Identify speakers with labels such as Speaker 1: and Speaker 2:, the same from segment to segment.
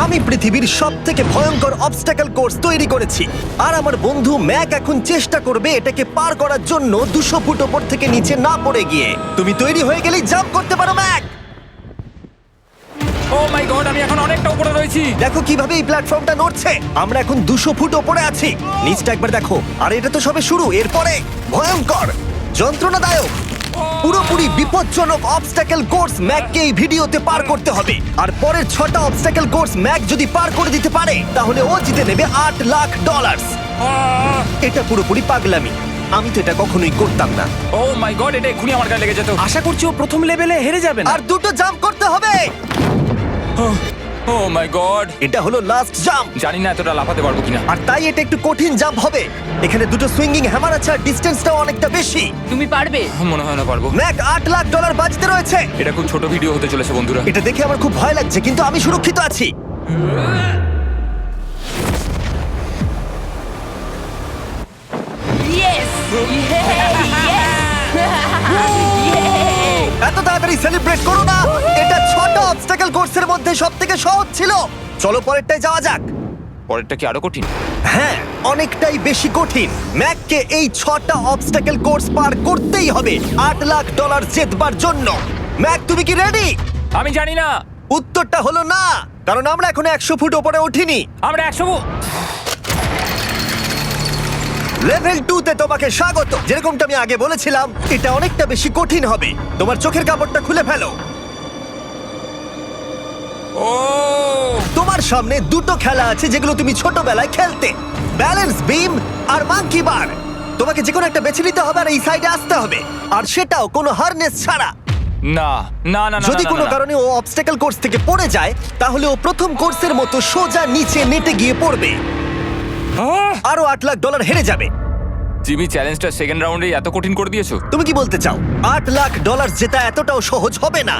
Speaker 1: আমি পৃথিবীর সবথেকে ভয়ঙ্কর অবস্টাকল কোর্স তৈরি করেছি, আর আমার বন্ধু ম্যাক এখন চেষ্টা করবে এটাকে পার করার জন্য 200 ফুট ওপর থেকে নিচে না পড়ে গিয়ে। তুমি তৈরি হয়ে গেলেই জাম্প করতে পারো ম্যাক।
Speaker 2: ও মাই গড, আমি এখন অনেকটা উপরে রয়েছি।
Speaker 1: দেখো কিভাবে এই প্ল্যাটফর্মটা নড়ছে। আমরা এখন 200 ফুট ওপরে আছি। নিচটা একবার দেখো। আর এটা তো সবে শুরু, এরপরে ভয়ঙ্কর, যন্ত্রণাদায়ক, পুরোপুরি বিপজ্জনক অবস্টাকল কোর্স ম্যাককে এই ভিডিওতে পার করতে হবে। আর পরের 6টা অবস্টাকল কোর্স ম্যাক যদি পার করে দিতে পারে তাহলে ও জিতে নেবে $8 লাখ। এটা পুরোপুরি পাগলামি, আমি তো এটা কখনোই করতাম না।
Speaker 2: ও মাই গড, এটা এক্ষুনি আমার গায়ে লেগে যেত।
Speaker 3: আশা করছি ও প্রথম লেভেলে হেরে যাবে না।
Speaker 1: আর 2টো জাম্প করতে হবে।
Speaker 2: ও মাই গড,
Speaker 1: এটা হলো লাস্ট জাম্প,
Speaker 2: জানি না এতটা লাফাতে পারবো কিনা।
Speaker 1: আর তাই এটা একটু কঠিন জাম্প হবে। এখানে 2টো সুইঙ্গিং হ্যামার আছে আর ডিসটেন্সটাও অনেকটা বেশি।
Speaker 4: তুমি পারবে।
Speaker 2: মনে হয় না পারবো।
Speaker 1: ম্যাক $8 লাখ বাজিতে রয়েছে।
Speaker 2: এটা খুব ছোট ভিডিও হতে চলেছে বন্ধুরা।
Speaker 1: এটা দেখে আমার খুব ভয় লাগছে, কিন্তু আমি সুরক্ষিত আছি।
Speaker 4: ইয়েস
Speaker 1: এত তাড়াতাড়ি সেলিব্রেট করো না। এটা 6টা অবস্টাকল কোর্সের মধ্যে সবথেকে সহজ ছিল। চলো পরেরটায় যাওয়া যাক।
Speaker 2: পরেরটা কি আরো কঠিন?
Speaker 1: হ্যাঁ, অনেকটাই বেশি কঠিন। ম্যাককে এই 6টা অবস্টাকল কোর্স পার করতেই হবে $8 লাখ জেতবার জন্য। ম্যাক, তুমি কি রেডি?
Speaker 2: আমি জানি না।
Speaker 1: উত্তরটা হলো না, কারণ আমরা এখন 100 ফুট উপরে উঠিনি।
Speaker 2: আমরা 100
Speaker 1: লেভেল 2 তে তোমাকে স্বাগত। যেরকমটা আমি আগে বলেছিলাম, এটা অনেকটা বেশি কঠিন হবে। তোমার চোখের কাপড়টা খুলে ফেলো।
Speaker 2: ও
Speaker 1: তোমার সামনে 2টো খেলা আছে যেগুলো তুমি ছোটবেলায় খেলতে, ব্যালেন্স বিম আর মাঙ্কি বার। তোমাকে যে কোনো একটা বেছে নিতে হবে আর এই সাইডে আসতে হবে, আর সেটাও কোনো হারনেস ছাড়া।
Speaker 2: না না না না,
Speaker 1: যদি
Speaker 2: না,
Speaker 1: কোনো
Speaker 2: না, না।
Speaker 1: কারণে ও অবস্টাকল কোর্স থেকে পড়ে যায় তাহলে ও প্রথম কোর্সের মতো সোজা নিচে নেটে গিয়ে পড়বে,
Speaker 2: আহ!
Speaker 1: আরো $8 লাখ হেরে যাবে।
Speaker 2: জিমি, চ্যালেঞ্জটা সেকেন্ড রাউন্ডে এত কঠিন করে দিয়েছো।
Speaker 1: তুমি কি বলতে চাও $8 লাখ জেতা এতটাও সহজ হবে না?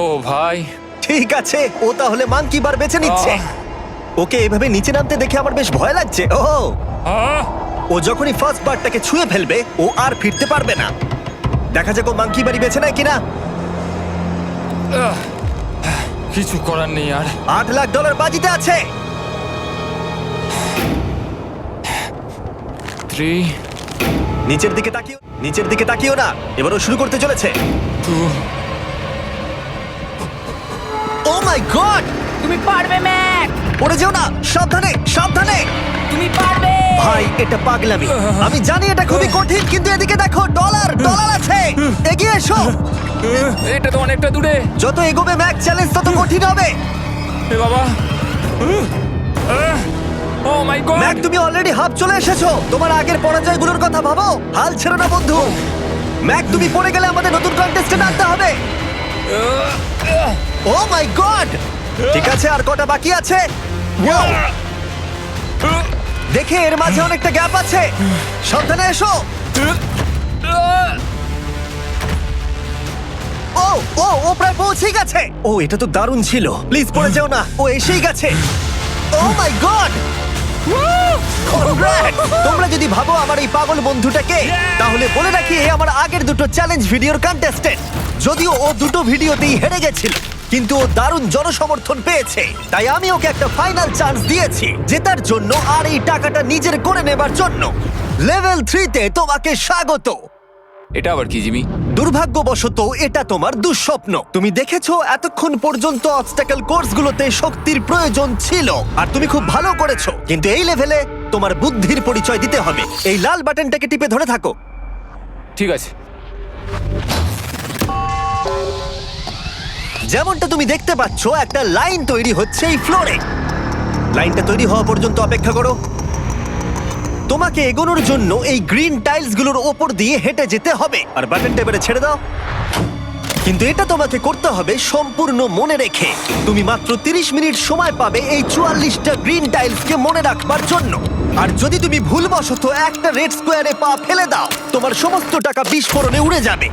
Speaker 2: ও ভাই,
Speaker 1: ঠিক আছে, ও তাহলে মাঙ্কি বার বেছে নিচ্ছে। ওকে এভাবে নিচে নামতে দেখে আমার বেশ ভয় লাগছে। ও
Speaker 2: আহ!
Speaker 1: ও যখনই ফার্স্ট বারটাকে ছুঁয়ে ফেলবে ও আর ফিরতে পারবে না। দেখা যাক ও মাঙ্কি বাড়ি বেছে নেয় কিনা।
Speaker 2: আহ! কিছু করার নেই আর।
Speaker 1: $8 লাখ বাজিতে আছে।
Speaker 2: 3
Speaker 1: নিচের দিকে তাকিও, নিচের দিকে তাকিও না। এবারও শুরু করতে চলেছে।
Speaker 2: 2
Speaker 1: ও মাই গড,
Speaker 4: তুমি পারবে ম্যাক।
Speaker 1: পড়ে যেও না, সাবধানে সাবধানে।
Speaker 4: তুমি পারবে।
Speaker 1: ভাই, এটা পাগলামি। আমি জানি এটা খুবই কঠিন, কিন্তু এদিকে দেখো, ডলার আছে। এগিয়ে এসো।
Speaker 2: এটা তো অনেকটা দূরে।
Speaker 1: যত এগোবে ম্যাক চ্যালেঞ্জ তত কঠিন হবে।
Speaker 2: এ বাবা, ও মাই গড।
Speaker 1: ম্যাক, তুমি অলরেডি হাফ চলে এসেছো। তোমার আগের পরাজয়গুলোর কথা ভাবো। হাল ছেড়ো না বন্ধু। ম্যাক, তুমি পড়ে গেলে আমাদের নতুন কন্টেস্টেন্ট আনতে হবে। ও মাই গড, ঠিক আছে, আর কটা বাকি আছে? Wow! দেখে এর মাঝে অনেকটা গ্যাপ আছে। সাবধানে এসো। ও ও ও প্রায় পৌঁছে গেছে। ও, এটা তো দারুণ ছিল। প্লিজ পড়ে যেও না, ও এসেই গেছে। ও মাই গড, তোমরা যদি ভাবো আমার এই পাগল বন্ধুটাকে, তাহলে বলে রাখি এ আমার আগের 2টো চ্যালেঞ্জ ভিডিওর কন্টেস্টেন্ট। যদিও ও 2টো ভিডিওতেই হেরে গেছিল, কিন্তু ও দারুণ জনসমর্থন পেয়েছে। তাই আমি ওকে একটা ফাইনাল চান্স দিয়েছি জেতার জন্য আর এই টাকাটা নিজের করে নেবার জন্য। লেভেল 3 তে তোমাকে স্বাগত।
Speaker 2: এটা আবার কি জিমি?
Speaker 1: দুর্ভাগ্যবশত এটা তোমার দুঃস্বপ্ন। তুমি দেখেছো এতক্ষণ পর্যন্ত অবস্টাকল কোর্সগুলোতে শক্তির প্রয়োজন ছিল, আর তুমি খুব ভালো করেছো। কিন্তু এই লেভেলে তোমার বুদ্ধির পরিচয় দিতে হবে। এই লাল বাটনটাকে টিপে ধরে থাকো।
Speaker 2: ঠিক আছে।
Speaker 1: যেমনটা তুমি দেখতে পাচ্ছ, একটা লাইন তৈরি হচ্ছে এই ফ্লোরে। লাইনটা তৈরি হওয়া পর্যন্ত অপেক্ষা করো। তোমাকে এগোনোর জন্য এই গ্রিন টাইলসগুলোর ওপর দিয়ে হেঁটে যেতে হবে। আর বাটনটা এবারে ছেড়ে দাও। কিন্তু এটা তোমাকে করতে হবে সম্পূর্ণ মনে রেখে। তুমি মাত্র 30 মিনিট সময় পাবে এই 44টা গ্রিন টাইলসকে মনে রাখবার জন্য। আর যদি তুমি ভুলবশত একটা রেড স্কোয়ারে পা ফেলে দাও, তোমার সমস্ত টাকা বিস্ফোরণে উড়ে যাবে।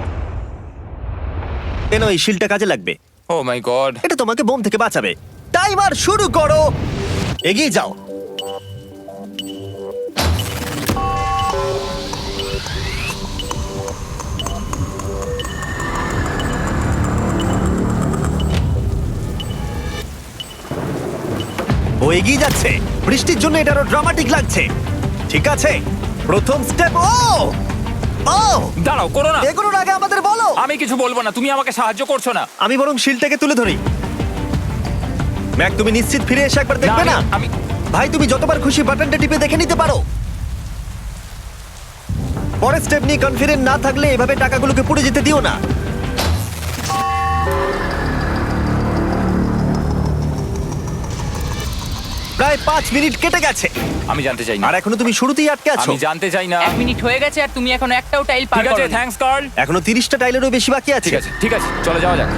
Speaker 1: এই শিলটা কাজে লাগবে।
Speaker 2: ও মাই গড।
Speaker 1: এটা তোমাকে বোম থেকে বাঁচাবে। টাইমার শুরু করো, এগিয়ে যাও। এগিয়ে যাচ্ছে। বৃষ্টির জন্য এটা আরো ড্রামাটিক লাগছে। ঠিক আছে, প্রথম স্টেপ। ও ও
Speaker 2: দাঁড়াও, করো না।
Speaker 1: এগুলোর আগে আমাদের বলো।
Speaker 2: আমি কিছু বলবো না, তুমি আমাকে সাহায্য করছো না।
Speaker 1: আমি বরং শিলটাকে তুলে ধরি। ম্যাক, তুমি নিশ্চিত ফিরে এসে একবার দেখবে না?
Speaker 2: আমি
Speaker 1: ভাই, তুমি যতবার খুশি বাটনটা টিপে দেখে নিতে পারো। পরের স্টেপ নিয়ে কনফিডেন্ট না থাকলে এভাবে টাকাগুলোকে পুড়ে যেতে দিও না। প্রায় 5 মিনিট কেটে গেছে
Speaker 2: আমি জানতে চাই না।
Speaker 1: আর এখনো তুমি শুরুতেই আটকে আছো।
Speaker 2: আমি জানতে চাই না।
Speaker 4: 1 মিনিট হয়ে গেছে আর তুমি এখন একটাও টাইল পার
Speaker 2: ঠিক আছে,
Speaker 4: করোনি।
Speaker 2: Thanks Karl.
Speaker 1: এখনো 30টা টাইলেরও বেশি বাকি আছে।
Speaker 2: ঠিক আছে, ঠিক আছে, চলে যাওয়া যাক।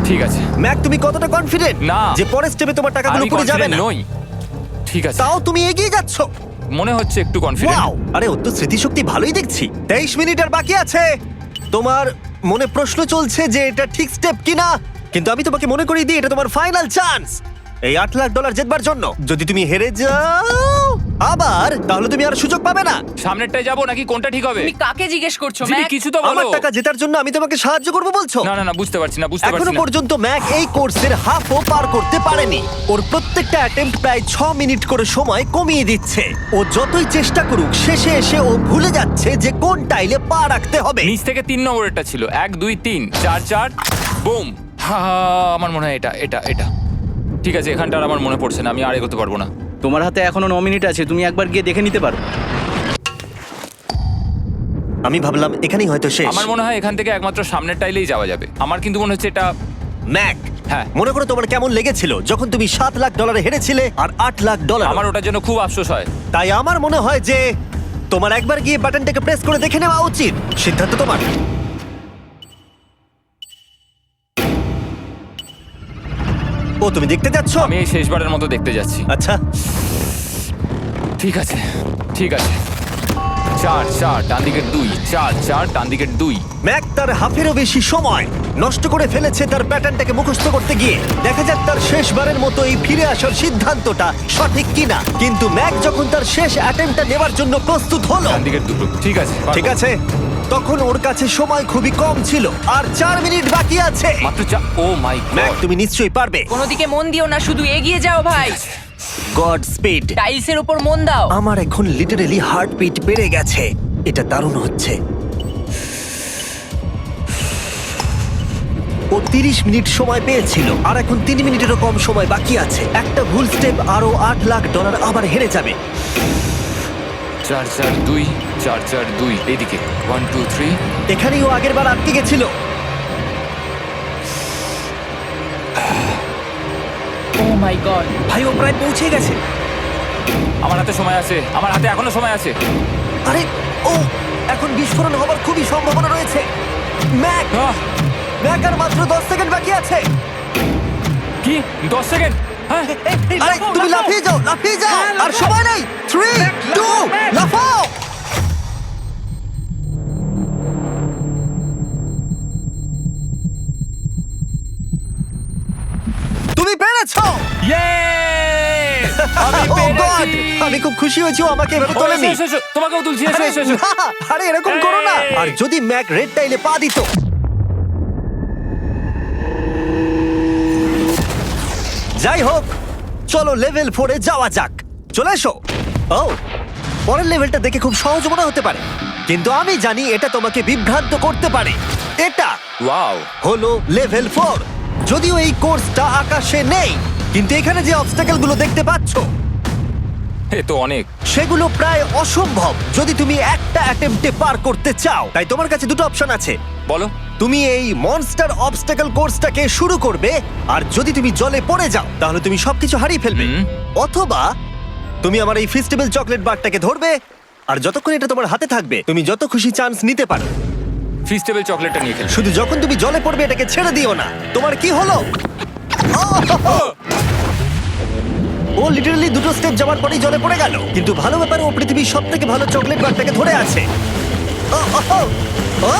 Speaker 2: ঠিক আছে।
Speaker 1: ম্যাক, তুমি কতটা কনফিডেন্ট
Speaker 2: না।
Speaker 1: যে পরের স্টেপে তোমার টাকাগুলো
Speaker 2: আমি
Speaker 1: পুড়ে যাবে
Speaker 2: confident
Speaker 1: না?
Speaker 2: নই। ঠিক আছে,
Speaker 1: তাও তুমি এগিয়ে যাচ্ছ।
Speaker 2: মনে হচ্ছে একটু কনফিডেন্ট।
Speaker 1: ওয়াও! আরে ওর তো স্মৃতিশক্তি ভালোই দেখছি। 23 মিনিট আর বাকি আছে। তোমার মনে প্রশ্ন চলছে যে এটা ঠিক স্টেপ কিনা, কিন্তু আমি তোমাকে মনে করিয়ে দিই এটা তোমার ফাইনাল চান্স এই $8 লাখ জেতবার জন্য। যদি তুমি হেরে যাও আবার, তাহলে তুমি আর সুযোগ পাবে না।
Speaker 2: সামনেরটায় যাবো নাকি কোনটা ঠিক হবে?
Speaker 4: তুমি কাকে জিজ্ঞেস করছো
Speaker 2: জিমি,
Speaker 4: ম্যাক?
Speaker 2: কিছু তো
Speaker 1: আমার
Speaker 2: বলো।
Speaker 1: টাকা জেতার জন্য আমি তোমাকে সাহায্য করব বলছো?
Speaker 2: না না না, বুঝতে পারছি না, বুঝতে পারছি
Speaker 1: এখনো
Speaker 2: না।
Speaker 1: পর্যন্ত ম্যাক এই কোর্সের হাফও পার করতে পারেনি। ওর প্রত্যেকটা অ্যাটেম্প্ট প্রায় 6 মিনিট করে সময় কমিয়ে দিচ্ছে। ও যতই চেষ্টা করুক, শেষে এসে ও ভুলে যাচ্ছে যে কোন টাইলে পা রাখতে হবে।
Speaker 2: নিচ থেকে 3 নম্বরেরটা ছিল 1 2 3 4 4 বুম। আমার মনে হয় এটা এটা এটা ঠিক আছে। এখানটা আর আমার মনে পড়ছে না, আমি আর এগোতে পারবো না।
Speaker 3: তোমার হাতে এখনো 9 মিনিট আছে, তুমি একবার গিয়ে দেখে নিতে পারো।
Speaker 1: আমি ভাবলাম এখানেই হয়তো শেষ।
Speaker 2: আমার মনে হয় এখান থেকে একমাত্র সামনের টাইলেই যাওয়া যাবে। আমার কিন্তু মনে হচ্ছে এটা।
Speaker 1: ম্যাক,
Speaker 2: হ্যাঁ।
Speaker 1: মনে করো তোমার কেমন লেগেছিল যখন তুমি $7 লাখ হেরেছিলে আর $8 লাখ।
Speaker 2: আমার ওটার জন্য খুব আফসোস হয়।
Speaker 1: তাই আমার মনে হয় যে তোমার একবার গিয়ে বাটনটাকে প্রেস করে দেখে নেওয়া উচিত। সিদ্ধান্ত তোমার। ও, তুমি দেখতে যাচ্ছ?
Speaker 2: আমি এই শেষবারের মতো দেখতে যাচ্ছি।
Speaker 1: আচ্ছা,
Speaker 2: ঠিক আছে, ঠিক আছে। 4 4 ডান দিকের 2, 4 4 ডান দিকের 2।
Speaker 1: ম্যাক তার হাফেরও বেশি সময় নষ্ট করে ফেলেছে তার প্যাটার্নটাকে মুখস্থ করতে গিয়ে। দেখা যাক তার শেষবারের মতো এই ফিরে আসার সিদ্ধান্তটা সঠিক কিনা। কিন্তু ম্যাক যখন তার শেষ অ্যাটেম্পটা নেবার জন্য প্রস্তুত হলো,
Speaker 2: ডান দিকের 2। ঠিক আছে,
Speaker 1: ঠিক আছে, তখন ওর কাছে সময় খুবই কম ছিল আর 4 মিনিট বাকি আছে।
Speaker 2: মাত্র 4। ও মাই
Speaker 1: ম্যাক,
Speaker 2: গড।
Speaker 1: তুমি নিশ্চয়ই পারবে।
Speaker 4: কোনো দিকে মন দিও না, শুধু এগিয়ে যাও ভাই।
Speaker 1: God speed.
Speaker 4: টাইলসের উপর মন দাও।
Speaker 1: আমার এখন লিটারালি হার্টবিট বেড়ে গেছে। এটা দারুণ হচ্ছে। ও 30 মিনিট সময় পেয়েছিল আর এখন 3 মিনিটেরও কম সময় বাকি আছে। একটা ভুল স্টেপ আরো $8 লাখ আবার হেরে যাবে।
Speaker 2: 4 4 2 4 4 2 এদিকে 1 2 3।
Speaker 1: এখানেই ও আগের বার আটকে গেছিল।
Speaker 4: ও মাই গড।
Speaker 3: ভাই, ও প্রায় পৌঁছে গেছে।
Speaker 2: আমার হাতে সময় আছে, আমার হাতে এখনো সময় আছে।
Speaker 1: আরে, ও এখন বিস্ফোরণ হবার খুবই সম্ভাবনা রয়েছে। ম্যাক,
Speaker 2: আহ,
Speaker 1: ম্যাক আর মাত্র 10 সেকেন্ড বাকি আছে।
Speaker 2: কি 10 সেকেন্ড? হ্যাঁ,
Speaker 1: আরে তুমি লাফিয়ে যাও, লাফিয়ে যাও। আর সময় নেই। 3 2 লাফাও। তুমি পেরেছো।
Speaker 2: Yay! আমি
Speaker 1: Oh God!
Speaker 2: পেরেছি।
Speaker 1: আমি খুব খুশি হয়েছি ও আমাকে এভাবে
Speaker 2: ও,
Speaker 1: তোলেনি।
Speaker 2: এসো, এসো, এসো। তোমাকেও তুলছি, এসো,
Speaker 1: আরে
Speaker 2: এসো, এসো।
Speaker 1: না, আরে এরকম করো না।
Speaker 2: এই।
Speaker 1: আর যদি ম্যাক রেড টাইলে পা দিত। যাই হোক, চলো লেভেল 4 এ যাওয়া যাক। চলে এসো। ও, পরের লেভেলটা দেখে খুব সহজ মনে হতে পারে, কিন্তু আমি জানি এটা তোমাকে বিভ্রান্ত করতে পারে। এটা
Speaker 2: ওয়াও।
Speaker 1: হলো লেভেল 4। যদিও এই কোর্সটা আকাশে নেই, কিন্তু এখানে যে অবস্টাকেল গুলো দেখতে পাচ্ছ
Speaker 2: এ তো অনেক।
Speaker 1: সেগুলো প্রায় অসম্ভব যদি তুমি একটা অ্যাটেম্পটে পার করতে চাও। তাই তোমার কাছে দুটো অপশন আছে।
Speaker 2: বলো।
Speaker 1: তুমি এই মনস্টার অবস্টাকেল কোর্সটাকে শুরু করবে, আর যদি তুমি জলে পড়ে যাও তাহলে তুমি সবকিছু হারিয়ে ফেলবে।
Speaker 2: হুম।
Speaker 1: অথবা তুমি আমার এই ফেস্টিভ্যাল চকলেট বারটাকে ধরবে, আর যতক্ষণ এটা তোমার হাতে থাকবে তুমি যত খুশি চান্স নিতে পারো।
Speaker 2: ফিস্টেবল চকলেটটা নিয়ে খেলছি।
Speaker 1: শুধু যখন তুমি জলে পড়বে এটাকে ছেড়ে দিও না। তোমার কি হলো? ও লিটারালি দুটো স্টেপ যাওয়ার পরেই জলে পড়ে গেল। কিন্তু ভালো ব্যাপার, ও পৃথিবীর সবথেকে ভালো চকলেট বারটাকে ধরে আছে। ও,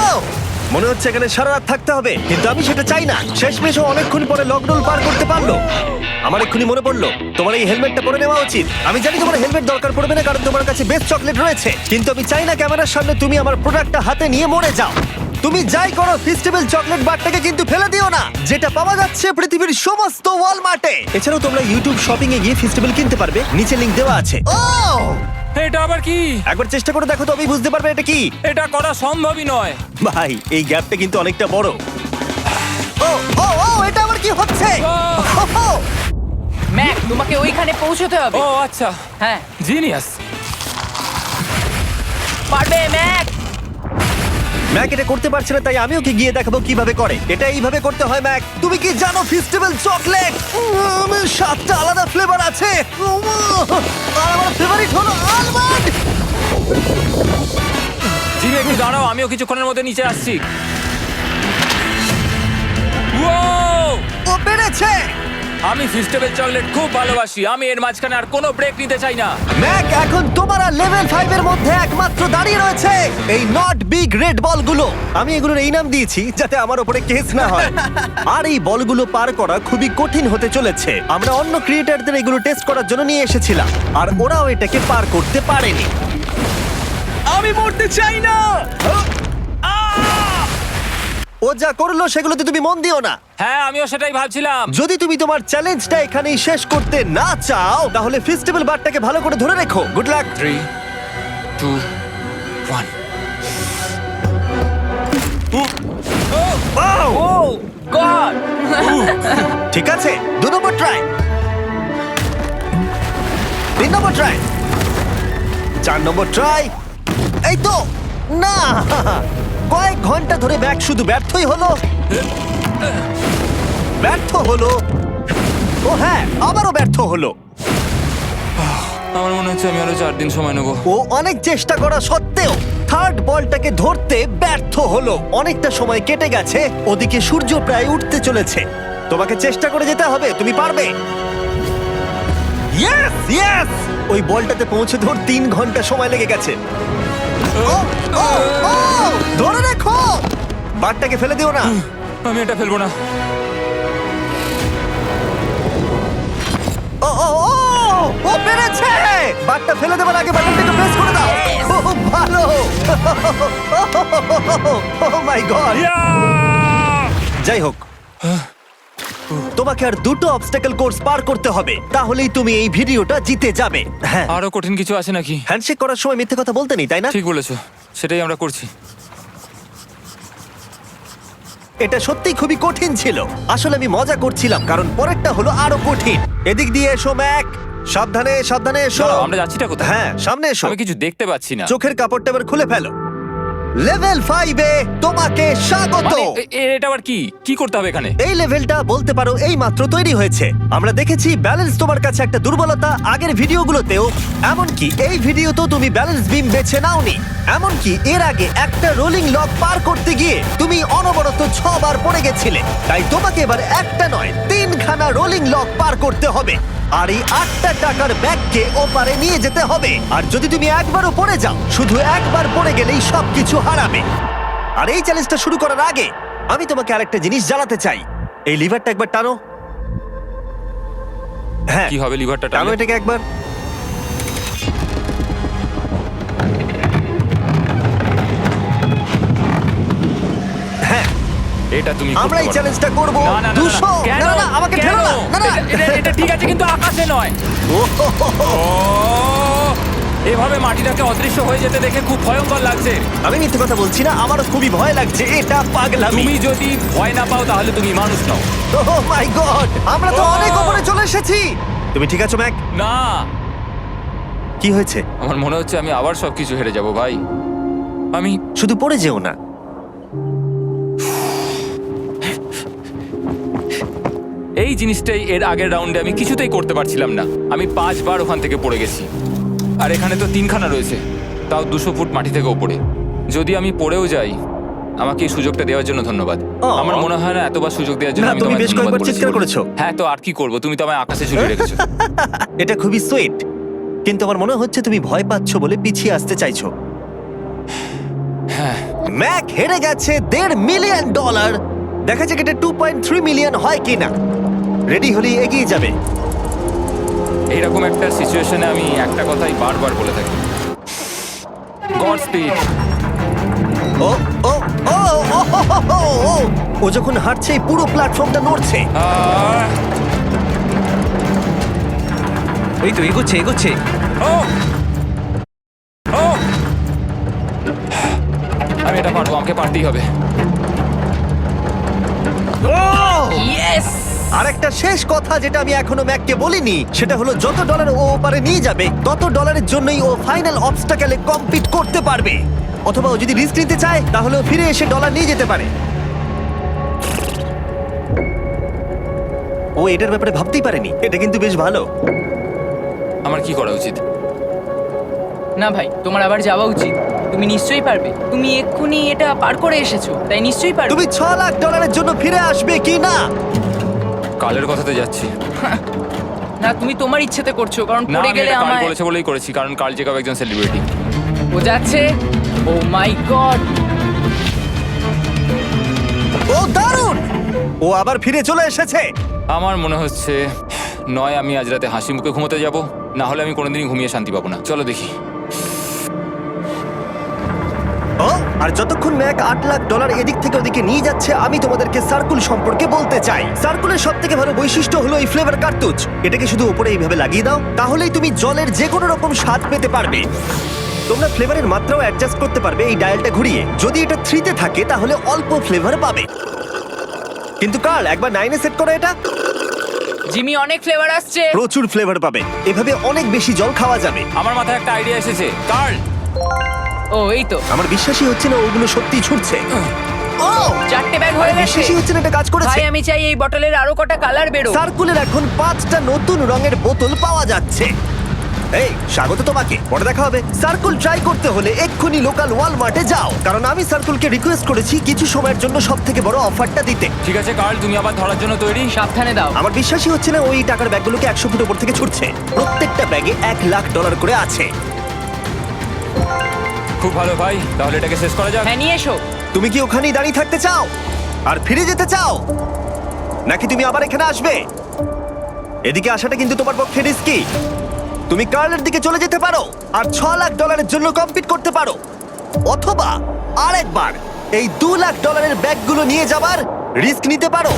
Speaker 1: মনে হচ্ছে এখানে সারা রাত থাকতে হবে, কিন্তু আমি সেটা চাই না। শেষমেশ ও অনেকক্ষণ পরে লকডাউন পার করতে পারলো। আমার এক্ষুনি মনে পড়লো তোমার এই হেলমেটটা পরে নেওয়া উচিত। আমি জানি তোমার হেলমেট দরকার পড়বে না, কারণ তোমার কাছে বেস্ট চকলেট রয়েছে, কিন্তু আমি চাই না ক্যামেরার সামনে তুমি আমার প্রোডাক্টটা হাতে নিয়ে মরে যাও। তুমি যাই করো ফেস্টিভ্যাল চকলেট বারটাকে কিন্তু ফেলে দিও না, যেটা পাওয়া যাচ্ছে পৃথিবীর সমস্ত ওয়ালমার্টে। এছাড়াও তোমরা ইউটিউব শপিং এ গিয়ে ফেস্টিভ্যাল কিনতে পারবে, নিচে লিংক দেওয়া আছে। ও
Speaker 2: এটা আবার কি?
Speaker 1: একবার চেষ্টা করে দেখো তো, আমি বুঝতে পারবে এটা কি।
Speaker 2: এটা করা সম্ভবই নয়।
Speaker 1: ভাই এই গ্যাপটা কিন্তু অনেকটা বড়। ও ও ও এটা আবার কি হচ্ছে? ও,
Speaker 4: ম্যাক, তোমাকে ওইখানে পৌঁছতে হবে।
Speaker 2: ও আচ্ছা,
Speaker 4: হ্যাঁ,
Speaker 2: জিনিয়াস।
Speaker 4: পারবে ম্যাক।
Speaker 1: ম্যাক এটা করতে পারছে না, তাই আমি ওকে গিয়ে দেখাবো কিভাবে করে। এটা এইভাবে করতে হয় ম্যাক। তুমি কি জানো ফেস্টিভ্যাল চকলেট 7টা আলাদা ফ্লেভার আছে, আর আমার ফেভারিট হলো আলমন্ড।
Speaker 2: জিমি একটু দাঁড়াও, আমিও কিছুক্ষণের মধ্যে নিচে আসছি। Wow!
Speaker 1: ও পেরেছে।
Speaker 2: আমি ফেস্টিভ্যাল চকলেট খুব ভালোবাসি। আমি এর মাঝখানে আর কোনো ব্রেক নিতে চাই না।
Speaker 1: ম্যাক এখন তোমার আর লেভেল 5 এর মধ্যে একমাত্র দাঁড়িয়ে রয়েছে এই নট বিগ রেড বলগুলো। আমি এগুলোর এই নাম দিয়েছি যাতে আমার উপরে কেস না হয়। আর এই বলগুলো পার করা খুবই কঠিন হতে চলেছে। আমরা অন্য ক্রিয়েটরদের এগুলো টেস্ট করার জন্য নিয়ে এসেছিলাম, আর ওরাও এটাকে পার করতে পারেনি।
Speaker 3: আমি মরতে চাই না।
Speaker 1: ও যা করলো সেগুলোতে তুমি মন দিও না।
Speaker 2: হ্যাঁ, আমিও সেটাই ভাবছিলাম।
Speaker 1: যদি তুমি তোমার চ্যালেঞ্জটা এখানেই শেষ করতে না চাও, তাহলে ফেস্টিভ্যাল বারটাকে ভালো করে ধরে রেখো। Good luck.
Speaker 2: 3, 2, 1।
Speaker 4: ও গড।
Speaker 1: ঠিক আছে, 2 নম্বর ট্রাই, 3 নম্বর ট্রাই, 4 নম্বর ট্রাই। এই তো না, কয়েক ঘন্টা ধরে ব্যাগ শুধু ব্যর্থই হলো, ব্যর্থ হলো। ও হ্যাঁ, আবারও ব্যর্থ হলো।
Speaker 2: আমার মনে হচ্ছে আমি আরো 4 দিন সময় নেবো।
Speaker 1: ও অনেক চেষ্টা করা সত্ত্বেও থার্ড বলটাকে ধরতে ব্যর্থ হলো। অনেকটা সময় কেটে গেছে, ওদিকে সূর্য প্রায় উঠতে চলেছে। তোমাকে চেষ্টা করে যেতে হবে, তুমি পারবে। ইয়েস ইয়েস, ওই বলটাতে পৌঁছতে ওর 3 ঘন্টা সময় লেগে গেছে। ও, ও, ও, ধরে রাখো, বারটাকে ফেলে দিও না।
Speaker 2: আমি এটা ফেলবো না।
Speaker 1: ও ও ও, ও পেরেছে। বারটা ফেলে দেবার আগে বাটনটাকে প্রেস করে দাও। ও ভালো। ও মাই গড। যাই হোক, তোমাকে আর 2টো অবস্টাকেল কোর্স পার করতে হবে, তাহলেই তুমি এই ভিডিওটা জিতে যাবে। হ্যাঁ,
Speaker 2: আরো কঠিন কিছু আছে নাকি?
Speaker 1: হ্যান্ডশেক করার সময় মিথ্যে কথা বলতে নেই, তাই না?
Speaker 2: ঠিক বলেছো, সেটাই আমরা করছি।
Speaker 1: এটা সত্যিই খুবই কঠিন ছিল। আসলে আমি মজা করছিলাম, কারণ পরেরটা হলো আরো কঠিন। এদিক দিয়ে এসো ম্যাক, সাবধানে সাবধানে এসো।
Speaker 2: দাঁড়াও, আমরা যাচ্ছিটা কোথায়?
Speaker 1: হ্যাঁ, সামনে এসো।
Speaker 2: আমি কিছু দেখতে পাচ্ছি না।
Speaker 1: চোখের কাপড়টা এবার খুলে ফেলো। লেভেল 5 এ তোমাকে স্বাগত।
Speaker 2: মানে, এটা আবার কি কি করতে হবে এখানে?
Speaker 1: এই লেভেলটা বলতে পারো এই মাত্র তৈরি হয়েছে। আমরা দেখেছি ব্যালেন্স তোমার কাছে একটা দুর্বলতা আগের ভিডিওগুলোতেও, এমনকি এই ভিডিওতেও তুমি ব্যালেন্স বিম বেছে নাওনি। এমনকি এর আগে একটা রোলিং লক পার করতে গিয়ে তুমি অনবরত 6 বার পড়ে গেছিলে। তাই তোমাকে এবার একটা নয় 3খানা রোলিং লক পার করতে হবে, আর এই 8টা টাকার ব্যাগকে ওপারে নিয়ে যেতে হবে। আর যদি তুমি একবারও পড়ে যাও, শুধু একবার পড়ে গেলেই সবকিছু হারাবে। আর এই চ্যালেঞ্জটা শুরু করার আগে আমি তোমাকে আরেকটা জিনিস জানাতে চাই। এই লিভারটা একবার টানো। হ্যাঁ,
Speaker 2: কি হবে লিভারটা
Speaker 1: টানো
Speaker 2: টানলে?
Speaker 1: এটাকে একবার। হ্যাঁ,
Speaker 2: এটা তুমি
Speaker 1: আমরা এই
Speaker 2: করতে পারো।
Speaker 1: চ্যালেঞ্জটা করব।
Speaker 2: না, না, না, না,
Speaker 1: 200
Speaker 2: কেন?
Speaker 1: না না আমাকে
Speaker 2: কেন?
Speaker 1: ঠেলো না। না না
Speaker 2: এটা ঠিক আছে, কিন্তু আকাশে নয়। ও, এভাবে মাটিটাকে অদৃশ্য হয়ে যেতে দেখে খুব ভয়ঙ্কর লাগছে।
Speaker 1: আমি মিথ্যে কথা বলছি না, আমারও খুবই ভয় লাগছে। এটা পাগলামি।
Speaker 2: তুমি যদি ভয় না পাও তাহলে তুমি মানুষ নও।
Speaker 1: ওহ মাই গড, আমরা তো
Speaker 2: Oh!
Speaker 1: অনেক উপরে চলে এসেছি। তুমি ঠিক আছো ম্যাক?
Speaker 2: না,
Speaker 1: কি হয়েছে?
Speaker 2: আমার মনে হচ্ছে আমি আবার সবকিছু হেরে যাব ভাই। আমি
Speaker 1: শুধু পড়ে যেও না।
Speaker 2: এই জিনিসটাই এর আগের রাউন্ডে আমি কিছুতেই করতে পারছিলাম না। আমি 5 বার ওখান থেকে পড়ে গেছি, আর এখানে তো 3খানা রয়েছে, তাও 200 ফুট মাটি থেকে ওপরে। যদি আমি পড়েও যাই, আমাকে এই সুযোগটা দেওয়ার জন্য ধন্যবাদ। আমার মনে হয় না এতবার সুযোগ দেওয়ার জন্য
Speaker 1: না,
Speaker 2: আমি
Speaker 1: তুমি
Speaker 2: তোমায়
Speaker 1: বেশ
Speaker 2: ধন্যবাদ
Speaker 1: কয়েকবার চিৎকার
Speaker 2: বলেছি।
Speaker 1: করেছো।
Speaker 2: হ্যাঁ, তো আর কি করব, তুমি তো আমায় আকাশে ঝুলিয়ে রেখেছো।
Speaker 1: এটা খুবই সুইট, কিন্তু আমার মনে হচ্ছে তুমি ভয় পাচ্ছ বলে পিছিয়ে আসতে চাইছো।
Speaker 2: হ্যাঁ,
Speaker 1: ম্যাক হেরে গেছে $1.5 মিলিয়ন। দেখা যাক এটা 2.3 মিলিয়ন হয় কিনা। রেডি হলে এগিয়ে যাবে।
Speaker 2: এইরকম একটা সিচুয়েশনে আমি একটা কথাই বারবার বলে থাকি, গড স্পিড।
Speaker 1: ও ও ও ও ও যখন হাঁটছে এই পুরো প্ল্যাটফর্মটা নড়ছে।
Speaker 2: আহ,
Speaker 3: এই তো এগোচ্ছে এগোচ্ছে।
Speaker 2: ও ও আমি এটা পারবো, আমাকে পারতেই হবে।
Speaker 4: ইয়েস!
Speaker 1: আর একটা শেষ কথা যেটা আমি এখনো ম্যাককে বলিনি, সেটা হলো যত ডলার ও ওপারে নিয়ে যাবে তত ডলারের জন্যই ও ফাইনাল অবস্টাকেলে কমপ্লিট করতে পারবে। অথবা ও যদি রিস্ক নিতে চায় তাহলে ও ফিরে এসে ডলার নিয়ে যেতে পারে। ও এটার ব্যাপারে ভাবতেই পারেনি। এটা কিন্তু বেশ ভালো।
Speaker 2: আমার কি করা উচিত?
Speaker 4: না ভাই, তোমার আবার যাওয়া উচিত। তুমি নিশ্চয়ই পারবে। তুমি এক্ষুনি এটা পার করে এসেছো, তাই নিশ্চয়ই পারবে।
Speaker 1: তুমি 6 লাখ ডলারের জন্য ফিরে আসবে কি না?
Speaker 2: কালের কথাতে যাচ্ছি।
Speaker 4: না, তুমি তোমার ইচ্ছেতে করছো, কারণ
Speaker 2: না,
Speaker 4: পড়ে
Speaker 2: আমি
Speaker 4: গেলে
Speaker 2: এটা কাল
Speaker 4: আমায়।
Speaker 2: বলেছে বলেই করেছি, কারণ কাল জেকাব একজন সেলিব্রিটি।
Speaker 4: ও যাচ্ছে। ও মাই গড!
Speaker 1: ও দারুণ! ও আবার ফিরে চলে এসেছে।
Speaker 2: আমার মনে হচ্ছে নয় আমি আজ রাতে হাসি মুখে ঘুমোতে যাব, না হলে আমি কোনোদিনই ঘুমিয়ে শান্তি পাবো না। চলো দেখি।
Speaker 1: ও আর যতক্ষণ ম্যাক 8 লাখ ডলার এদিক থেকে ওদিকে নিয়ে যাচ্ছে, আমি তোমাদেরকে সার্কুল সম্পর্কে বলতে চাই। সার্কুলের সব থেকে ভালো বৈশিষ্ট্য হলো এই ফ্লেভার কার্তুজ। এটাকে শুধু উপরে এইভাবে লাগিয়ে দাও, তাহলেই তুমি জলের যে কোনো রকম স্বাদ পেতে পারবে। তোমরা ফ্লেভারের মাত্রাও অ্যাডজাস্ট করতে পারবে এই ডায়ালটা ঘুরিয়ে। যদি এটা 3 তে থাকে তাহলে অল্প ফ্লেভার পাবে, কিন্তু কাল একবার 9 এ সেট করো এটা,
Speaker 4: জিমি, অনেক ফ্লেভার আসছে।
Speaker 1: প্রচুর ফ্লেভার পাবে। এভাবে অনেক বেশি জল খাওয়া যাবে।
Speaker 2: আমার মাথায় একটা আইডিয়া এসেছে। কার্ল,
Speaker 4: ও এই তো,
Speaker 1: আমার বিশ্বাসই হচ্ছে না ওগুলো সত্যিই ছুটছে। ও
Speaker 4: 4টে ব্যাগ হয়ে গেছে।
Speaker 1: বিশ্বাসই হচ্ছে না এটা কাজ করেছে।
Speaker 4: ভাই, আমি চাই এই বটলের আরো কটা কালার বেরো।
Speaker 1: সার্কুলের এখন 5টা নতুন রঙের বোতল পাওয়া যাচ্ছে। এই স্বাগত তোমাকে, পরে দেখা হবে। সার্কুল ট্রাই করতে হলে এক্ষুনি লোকাল ওয়ালমার্টে যাও, কারণ আমি সার্কুলকে রিকোয়েস্ট করেছি কিছু সময়ের জন্য সবথেকে বড় অফারটা দিতে।
Speaker 2: ঠিক আছে কার্ল, তুমি আবার ধরার জন্য তৈরি?
Speaker 4: সাবধানে দাও।
Speaker 1: আমার বিশ্বাসই হচ্ছে না ওই টাকার ব্যাগগুলোকে 100 ফুট উপর থেকে ছুটছে। প্রত্যেকটা ব্যাগে 1 লাখ ডলার করে আছে।
Speaker 2: খুব ভালো ভাই, তাহলে এটাকে শেষ করা যাক।
Speaker 4: হ্যাঁ, নিয়ে এসো।
Speaker 1: তুমি কি ওখানেই দাঁড়িয়ে থাকতে চাও আর ফিরে যেতে চাও, নাকি তুমি আবার এখানে আসবে? এদিকে আসাটা কিন্তু তোমার পক্ষে রিস্কি। তুমি কার্লের দিকে চলে যেতে পারো আর 6 লাখ ডলারের জন্য কম্পিট করতে পারো, অথবা আরেকবার এই 2 লাখ ডলারের ব্যাগগুলো নিয়ে যাবার রিস্ক নিতে পারো।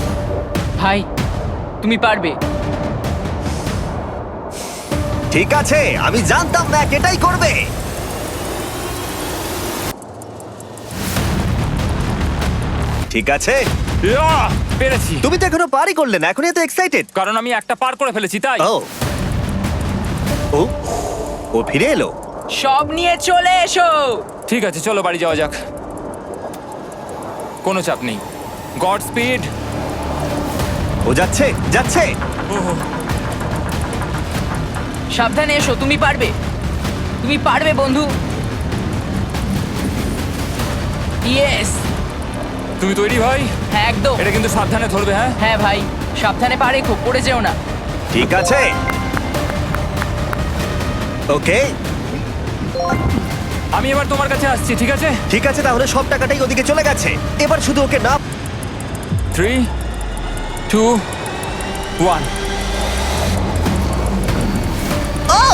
Speaker 4: ভাই, তুমি পারবে।
Speaker 1: ঠিক আছে, আমি জানতাম ম্যাক এটাই করবে। ঠিক আছে,
Speaker 2: ইয়াহ! পেরেছি,
Speaker 1: তুমি তো এখনো পারই করলে না, এখন এত এক্সাইটেড।
Speaker 2: কারণ আমি একটা পার করে ফেলেছি তাই।
Speaker 1: ও ও ও ফিরে এলো।
Speaker 4: সব নিয়ে চলে এসো।
Speaker 2: ঠিক আছে, চলো বাড়ি যাওয়া যাক। কোনো চাপ নেই। God speed.
Speaker 1: ও যাচ্ছে যাচ্ছে।
Speaker 4: সাবধানে এসো, তুমি পারবে। তুমি পারবে বন্ধু। ইয়েস!
Speaker 2: তুমি তৈরি ভাই?
Speaker 4: হ্যাঁ, একদম।
Speaker 2: এটা কিন্তু সাবধানে ধরবে, হ্যাঁ?
Speaker 4: হ্যাঁ ভাই, সাবধানে পারে, খুব পড়ে যেও না।
Speaker 1: ঠিক আছে, ওকে
Speaker 2: আমি এবার তোমার কাছে আসছি, ঠিক আছে?
Speaker 1: ঠিক আছে, তাহলে সব টাকাটাই ওদিকে চলে গেছে। এবার শুধু ওকে না।
Speaker 2: 3, 2, 1।
Speaker 1: ও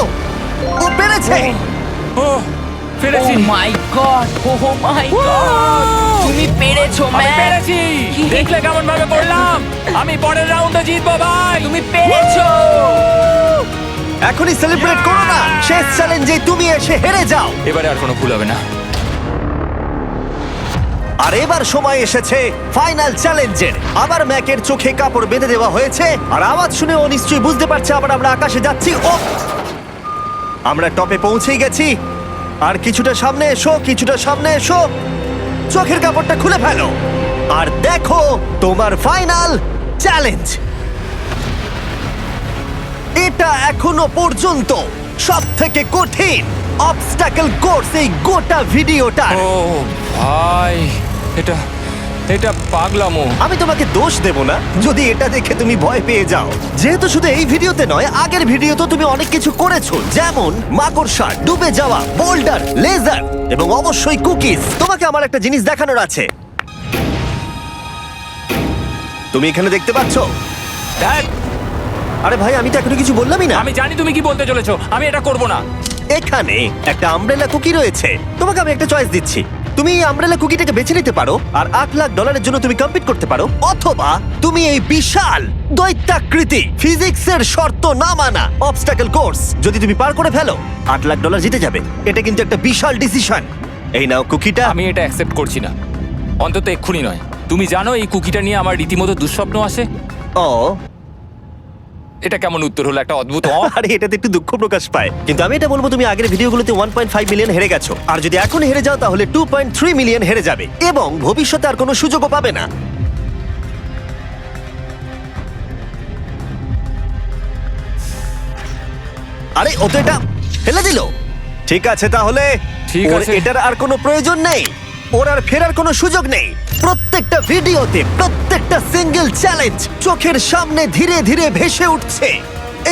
Speaker 1: ও পেরেছে।
Speaker 2: ও পেরেছি।
Speaker 4: ও my god! O my god! তুমি পেরেছো,
Speaker 2: আমি
Speaker 4: ম্যান!
Speaker 2: পেরেছি। দেখলে কেমন ভাবে করলাম? আমি পরের রাউন্ডে জিতবো ভাই।
Speaker 4: তুমি পেরেছো!
Speaker 1: এখনই সেলিব্রেট করো না, শেষ চ্যালেঞ্জে তুমি এসে হেরে যাও।
Speaker 2: এবারে আর কোনো ভুল হবে না।
Speaker 1: আর এবার সময় এসেছে ফাইনাল চ্যালেঞ্জের। আবার ম্যাকের চোখে কাপড় বেঁধে দেওয়া হয়েছে, আর আওয়াজ শুনে ও নিশ্চয়ই বুঝতে পারছে আবার আমরা আকাশে যাচ্ছি। ও আমরা টপে পৌঁছেই গেছি। আর কিছুটা সামনে এসো, কিছুটা সামনে এসো। চোখের কাপড়টা খুলে ফেলো আর দেখো তোমার ফাইনাল চ্যালেঞ্জ। এটা এখনো পর্যন্ত সবথেকে কঠিন অবস্টাকেল কোর্স এই গোটা ভিডিওটা।
Speaker 2: ও ভাই, এটা এটা পাগলামো।
Speaker 1: আমি তোমাকে দোষ দেব না যদি এটা দেখে তুমি ভয় পেয়ে যাও, যেহেতু শুধু এই ভিডিওতে নয়, আগের ভিডিওতে তুমি অনেক কিছু করেছো, যেমন মাকড়সা, ডুবে যাওয়া, বোল্ডার, লেজার এবং অবশ্যই কুকিজ। তোমাকে আমার একটা জিনিস দেখানোর আছে। তুমি এখানে দেখতে পাচ্ছ?
Speaker 2: দেখ,
Speaker 1: আরে ভাই, আমি তো এখনো কিছু বললামই না।
Speaker 2: আমি জানি তুমি কি বলতে চলেছো। আমি এটা করব না।
Speaker 1: এখানে একটা আমব্রেলা কুকি রয়েছে। তোমাকে আমি একটা চয়েস দিচ্ছি, তুমি এই আমব্রেলা কুকিটাকে বেছে নিতে পারো আর $8 লাখ জন্য তুমি কম্পিট করতে পারো, অথবা তুমি এই বিশাল দৈত্যাকৃতি ফিজিক্সের শর্ত না মানা অবস্টাকল কোর্স যদি তুমি পার করে ফেলো, $8 লাখ জিতে যাবে। এটা কিন্তু একটা বিশাল ডিসিশন। এই নাও কুকিটা।
Speaker 2: আমি এটা অ্যাকসেপ্ট করছি না, অন্তত এক্ষুনি নয়। তুমি জানো এই কুকিটা নিয়ে আমার রীতিমতো দুঃস্বপ্ন আসে।
Speaker 1: ও
Speaker 2: এটা কেমন উত্তর হলো, একটা অদ্ভুত
Speaker 1: আরে এটাতে একটু দুঃখ প্রকাশ পায়, কিন্তু আমি এটা বলবো তুমি আগের ভিডিওগুলোতে 1.5 মিলিয়ন হেরে গেছো, আর যদি এখন হেরে যাও তাহলে 2.3 মিলিয়ন হেরে যাবে এবং ভবিষ্যতে আর কোনো সুযোগও পাবে না। আরে ও তো এটা ফেলে দিল। ঠিক আছে তাহলে
Speaker 2: ঠিক
Speaker 1: ওর
Speaker 2: আছে।
Speaker 1: এটার আর কোনো প্রয়োজন নেই, ওর আর ফেরার কোনো সুযোগ নেই। প্রত্যেকটা ভিডিওতে প্রত্যেকটা সিঙ্গেল চ্যালেঞ্জ চোখের সামনে ধীরে ধীরে ভেসে উঠছে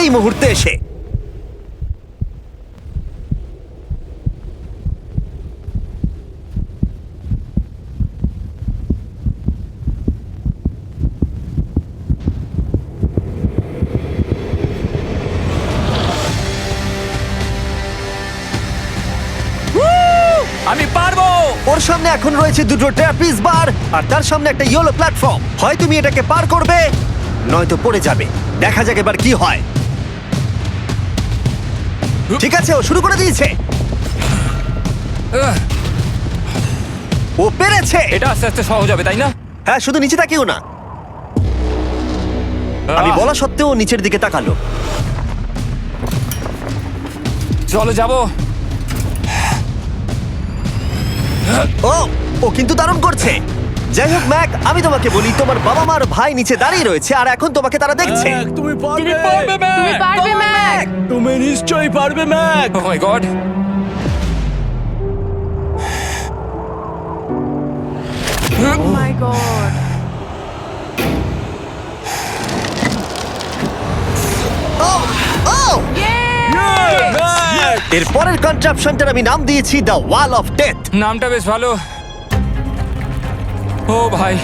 Speaker 1: এই মুহূর্তে এসে।
Speaker 2: আমি পারবো।
Speaker 1: ওর সামনে এখন রয়েছে দুটো ট্র্যাপিজ বার আর তার সামনে একটা ইয়েলো প্ল্যাটফর্ম। হয় তুমি এটাকে পার করবে নয়তো পড়ে যাবে। দেখা যাক এবার কি হয়। ঠিক আছে, ও শুরু করে দিয়েছে,
Speaker 2: আহ,
Speaker 1: ও পেরেছে।
Speaker 2: এটা আস্তে আস্তে সহজ হবে, তাই না?
Speaker 1: হ্যাঁ, শুধু নিচে তাকিও না। আমি বলা সত্ত্বেও ও নিচের দিকে তাকালো।
Speaker 2: চলো যাবো।
Speaker 1: ও ও কিন্তু দারুণ করছে। যাই হোক ম্যাক, আমি তোমাকে বলি তোমার বাবা মার ভাই নিচে দাঁড়িয়ে রয়েছে আর এখন তোমাকে তারা দেখছে।
Speaker 5: তুমি পারবে
Speaker 4: তুমি পারবে ম্যাক।
Speaker 5: তুমি নিশ্চয়ই পারবে Mac.
Speaker 2: Oh my god.
Speaker 6: Oh my god.
Speaker 1: ও এর পরের কনট্রাপশনটার আমি নাম দিয়েছি দ্য ওয়াল অফ ডেথ।
Speaker 2: নামটা বেশ ভালো। ও ভাই,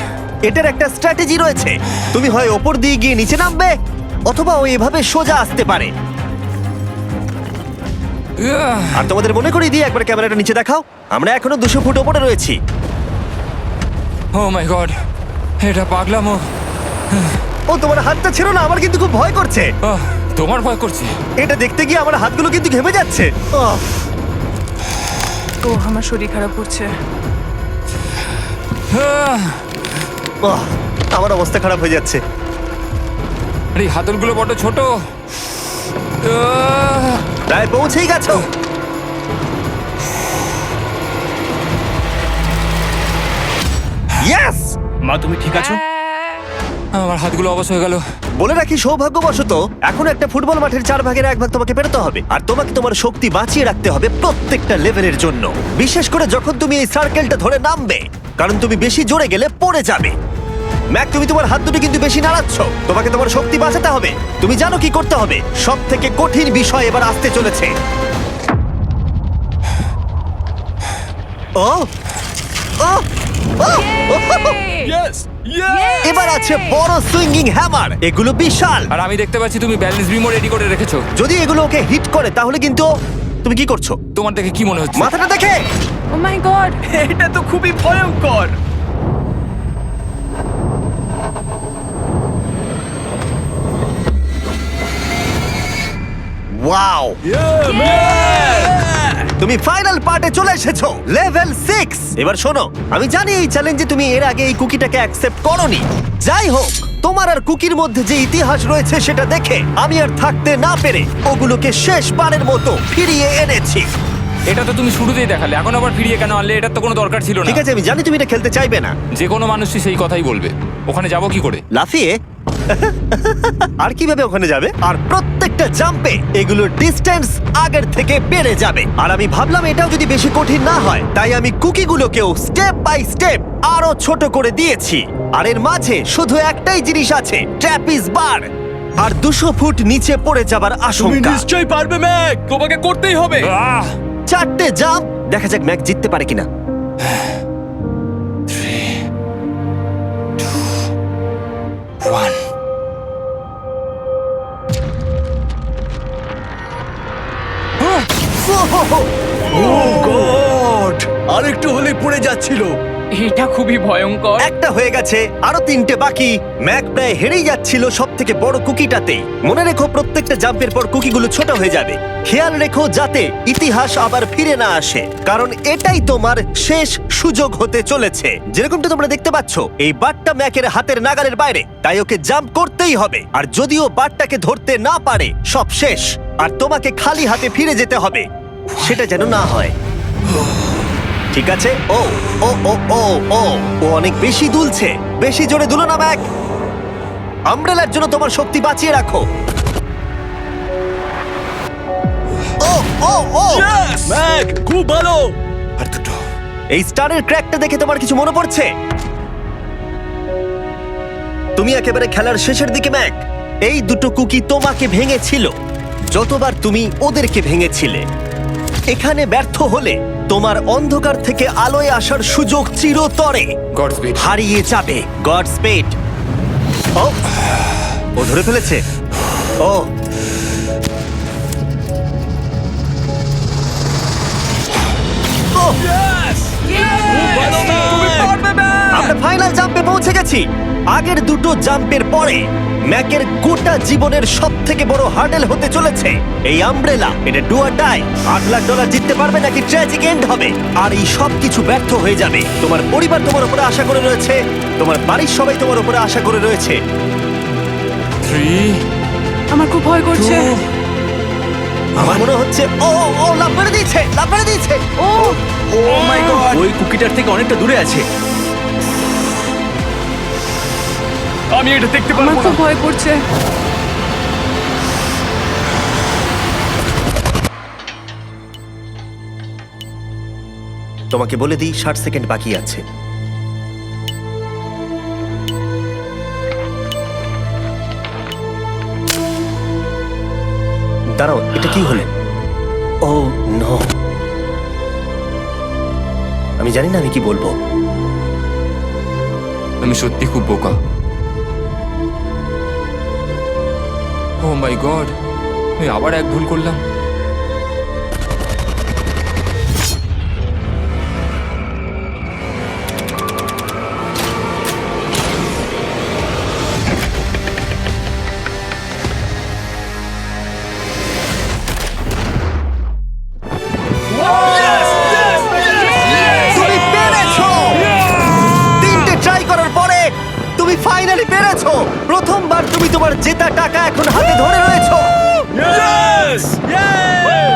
Speaker 1: এটার একটা স্ট্র্যাটেজি রয়েছে। তুমি হয় ওপর দিয়ে গিয়ে নিচে নামবে, অথবা ও এভাবে সোজা আসতে পারে। আর তোমাদের মনে করিয়ে দিয়ে একবার ক্যামেরাটা নিচে দেখাও। আমরা এখনো 200 ফুট ওপরে রয়েছি।
Speaker 2: ও মাই গড, এটা পাগলামো।
Speaker 1: ও তোমার হাতটা ছিল না, আমার কিন্তু খুব ভয় করছে।
Speaker 2: আহ, তোমার ভয় করছে?
Speaker 1: এটা দেখতে গিয়ে আমার হাতগুলো কিন্তু ঘেমে যাচ্ছে।
Speaker 6: ও আমার শরীর খারাপ করছে।
Speaker 1: আমার অবস্থা খারাপ হয়ে যাচ্ছে।
Speaker 2: আরে হাতলগুলো বড় ছোট।
Speaker 1: প্রায় পৌঁছেই গেছো। ইয়েস!
Speaker 3: মা তুমি ঠিক আছো?
Speaker 2: আমার হাতগুলো অবশ হয়ে গেল।
Speaker 1: বলে রাখি, সৌভাগ্যবশত এখন একটা ফুটবল মাঠের 1/4 তোমাকে পেরোতে হবে, আর তোমাকে তোমার শক্তি বাঁচিয়ে রাখতে হবে প্রত্যেকটা লেভেলের জন্য, বিশেষ করে যখন তুমি এই সার্কেলটা ধরে নামবে, কারণ তুমি বেশি জোরে গেলে পড়ে যাবে। ম্যাক, তুমি তোমার হাত দুটো কিন্তু বেশি নাড়াচ্ছ। তোমাকে তোমার শক্তি বাঁচাতে হবে। তুমি জানো কি করতে হবে। সব থেকে কঠিন বিষয় এবার আসতে চলেছে। ও ও ও!
Speaker 5: ইয়েস
Speaker 1: এবার আছে বড় সুইঙ্গিং হ্যামার। এগুলো বিশাল।
Speaker 2: আর আমি দেখতে পাচ্ছি তুমি ব্যালেন্স বিমও রেডি করে রেখেছো।
Speaker 1: যদি এগুলো ওকে হিট করে তাহলে কিন্তু তুমি কি করছো?
Speaker 2: তোমার দেখে কি মনে হচ্ছে?
Speaker 1: মাথাটা দেখে।
Speaker 6: ও মাই গড।
Speaker 3: এটা তো খুবই ভয়ঙ্কর।
Speaker 1: ওয়াও! তুমি ফাইনাল পার্টে চলে এসেছো, লেভেল 6। এবার শোনো, আমি জানি এই চ্যালেঞ্জে তুমি এর আগে এই কুকিটাকে অ্যাকসেপ্ট করোনি। যাই হোক, তোমার আর কুকির মধ্যে যে ইতিহাস রয়েছে সেটা দেখে আমি আর থাকতে না পেরে ওগুলোকে শেষবারের মতো ফিরিয়ে এনেছি।
Speaker 2: এটা তো তুমি শুরুতেই দেখালে, এখন আবার ফিরিয়ে কেন আনলে? এটার তো কোনো দরকার ছিল না।
Speaker 1: ঠিক আছে, আমি জানি তুমি এটা খেলতে চাইবে না।
Speaker 2: যে কোনো মানুষই সেই কথাই বলবে। ওখানে যাবো কি করে?
Speaker 1: লাফিয়ে? আর কিভাবে ওখানে যাবে? আর প্রত্যেকটা জাম্পে এগুলোর ডিস্টেন্স আগের থেকে বেড়ে যাবে। আর আমি ভাবলাম এটাও যদি বেশি কঠিন না হয়, তাই আমি কুকিগুলোকেও স্টেপ বাই স্টেপ আরো ছোট করে দিয়েছি। আর এর মাঝে শুধু একটাই জিনিস আছে, ট্র্যাপিজ বার। আর 200 ফুট নিচে পড়ে যাবার
Speaker 5: তুমি
Speaker 1: আশঙ্কা।
Speaker 5: নিশ্চয়ই পারবে ম্যাক, তোমাকে করতেই হবে।
Speaker 2: আহ!
Speaker 1: 4টে জাম্প। দেখা যাক ম্যাক জিততে পারে কিনা।
Speaker 2: 1
Speaker 1: ওহ!
Speaker 5: ও গড, আর আর একটু হলেই পড়ে যাচ্ছিল।
Speaker 4: এটা খুবই ভয়ঙ্কর।
Speaker 1: একটা হয়ে গেছে, আরো 3টে বাকি। ম্যাক প্রায় হেরেই যাচ্ছিল সব থেকে বড় কুকিটাতে। মনে রেখো প্রত্যেকটা জাম্পের পর কুকিগুলো ছোট হয়ে যাবে। খেয়াল রেখো যাতে ইতিহাস আবার ফিরে না আসে, কারণ এটাই তোমার শেষ সুযোগ হতে চলেছে। যেরকমটা তোমরা দেখতে পাচ্ছ, এই বারটা ম্যাকের হাতের নাগালের বাইরে, তাই ওকে জাম্প করতেই হবে। আর যদিও বারটাকে ধরতে না পারে, সব শেষ। আর তোমাকে খালি হাতে ফিরে যেতে হবে, সেটা যেন না হয়। ঠিক আছে, ও ও ও ও ও ও অনেক বেশি দুলছে। বেশি জোরে দুলো না ম্যাক। আমব্রেলার জন্য তোমার শক্তি বাঁচিয়ে রাখো। ও ও ও
Speaker 5: ম্যাক, খুব ভালো।
Speaker 1: আর দুটো। এই স্টারের ক্র্যাকটা দেখে তোমার কিছু মনে পড়ছে? তুমি একেবারে খেলার শেষের দিকে ম্যাক। এই দুটো কুকি তোমাকে ভেঙেছিল যতবার তুমি ওদেরকে ভেঙেছিলে। এখানে ব্যর্থ হলে তোমার অন্ধকার থেকে আলোয় আসার সুযোগ চিরতরে
Speaker 2: গড স্পিড।
Speaker 1: হারিয়ে যাবে। God speed. ও ও ধরে ফেলেছে। ও ও, আমরা ফাইনাল জাম্পে পৌঁছে গেছি। আগের দুটো জাম্পের পরে ম্যাকের গোটা জীবনের সব থেকে বড় হার্ডেল হতে চলেছে এই আমব্রেলা। এটা ডু অর ডাই। $8 লাখ জিততে পারবে নাকি ট্র্যাজিক এন্ড হবে। আর এই সব কিছু ব্যর্থ হয়ে যাবে। তোমার পরিবার তোমার উপরে আশা করে রয়েছে, তোমার বাড়ির সবাই তোমার উপরে আশা করে রয়েছে।
Speaker 2: 3,
Speaker 6: আমার খুব ভয় করছে।
Speaker 2: 2,
Speaker 1: আমার মনে হচ্ছে ও ও লাভ মেরে দিয়েছে, লাভ মেরে দিয়েছে।
Speaker 6: ও
Speaker 3: ও মাই গড, ওই কুকিটার থেকে অনেকটা দূরে আছে। আমি এটা দেখতে
Speaker 6: আমার
Speaker 3: পারবো
Speaker 6: খুব
Speaker 3: না।
Speaker 6: ভয় করছে।
Speaker 1: তোমাকে বলে দিই 60 সেকেন্ড বাকি আছে। দাঁড়াও, এটা কি হলো? ও নো, আমি জানি না আমি কি বলবো।
Speaker 2: আমি সত্যি খুব বোকা। ও মাই গড, আমি আবার এক ভুল করলাম।
Speaker 1: তুমি পেরেছো! 3টে ট্রাই করার পরে তুমি ফাইনালি পেরেছো। প্রথমবার তুমি তোমার জেতা টাকা এখন হাতে ধরে রয়েছো।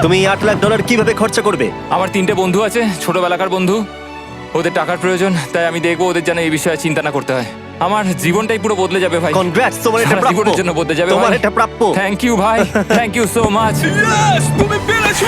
Speaker 1: তুমি $8 লাখ কিভাবে খরচা করবে?
Speaker 2: আমার 3টে বন্ধু আছে, ছোটবেলাকার বন্ধু। ওদের টাকার প্রয়োজন, তাই আমি দেখবো ওদের যেন এই বিষয়ে চিন্তা না করতে হয়। আমার জীবনটাই পুরো বদলে যাবে ভাই।
Speaker 1: কনগ্রাটস, তোমার এটা
Speaker 2: সারা
Speaker 1: প্রাপ্য।
Speaker 2: জীবনের জন্য বদলে যাবে
Speaker 1: তোমার
Speaker 2: ভাই।
Speaker 1: এটা প্রাপ্য।
Speaker 2: থ্যাংক ইউ ভাই, থ্যাংক ইউ সো মাচ।
Speaker 5: তুমি পেরেছো